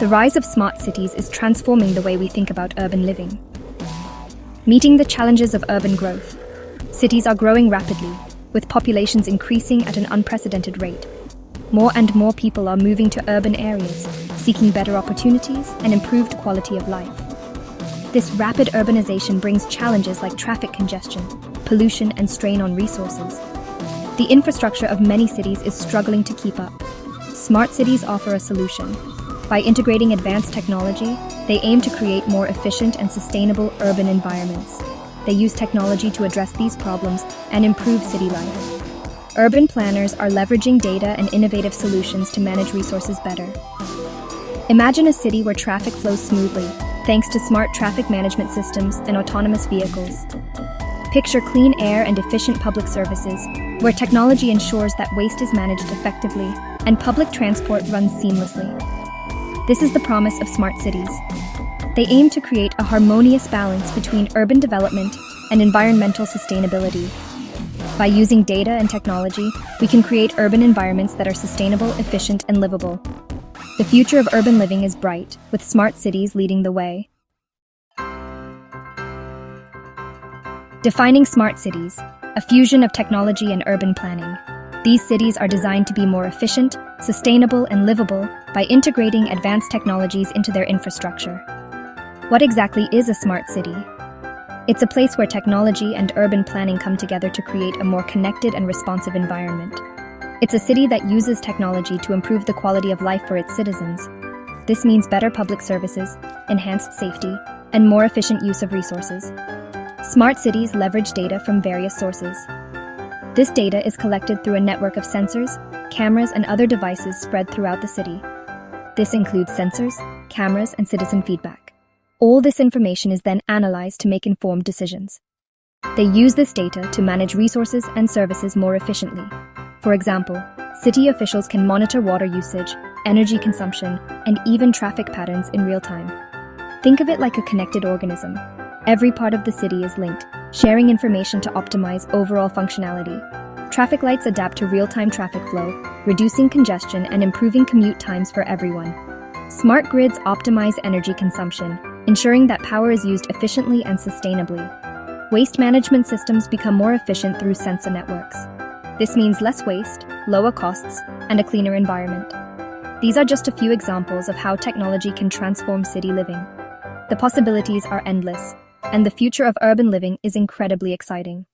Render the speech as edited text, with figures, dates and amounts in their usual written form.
The rise of smart cities is transforming the way we think about urban living. Meeting the challenges of urban growth, cities are growing rapidly, with populations increasing at an unprecedented rate. More and more people are moving to urban areas, seeking better opportunities and improved quality of life. This rapid urbanization brings challenges like traffic congestion, pollution, and strain on resources. The infrastructure of many cities is struggling to keep up. Smart cities offer a solution. By integrating advanced technology, they aim to create more efficient and sustainable urban environments. They use technology to address these problems and improve city life. Urban planners are leveraging data and innovative solutions to manage resources better. Imagine a city where traffic flows smoothly, thanks to smart traffic management systems and autonomous vehicles. Picture clean air and efficient public services, where technology ensures that waste is managed effectively and public transport runs seamlessly. This is the promise of smart cities. They aim to create a harmonious balance between urban development and environmental sustainability. By using data and technology, we can create urban environments that are sustainable, efficient, and livable. The future of urban living is bright, with smart cities leading the way. Defining smart cities, a fusion of technology and urban planning. These cities are designed to be more efficient, sustainable, and livable by integrating advanced technologies into their infrastructure. What exactly is a smart city? It's a place where technology and urban planning come together to create a more connected and responsive environment. It's a city that uses technology to improve the quality of life for its citizens. This means better public services, enhanced safety, and more efficient use of resources. Smart cities leverage data from various sources. This data is collected through a network of sensors, cameras, and other devices spread throughout the city. This includes sensors, cameras, and citizen feedback. All this information is then analyzed to make informed decisions. They use this data to manage resources and services more efficiently. For example, city officials can monitor water usage, energy consumption, and even traffic patterns in real time. Think of it like a connected organism. Every part of the city is linked, sharing information to optimize overall functionality. Traffic lights adapt to real-time traffic flow, reducing congestion and improving commute times for everyone. Smart grids optimize energy consumption, ensuring that power is used efficiently and sustainably. Waste management systems become more efficient through sensor networks. This means less waste, lower costs, and a cleaner environment. These are just a few examples of how technology can transform city living. The possibilities are endless, and the future of urban living is incredibly exciting.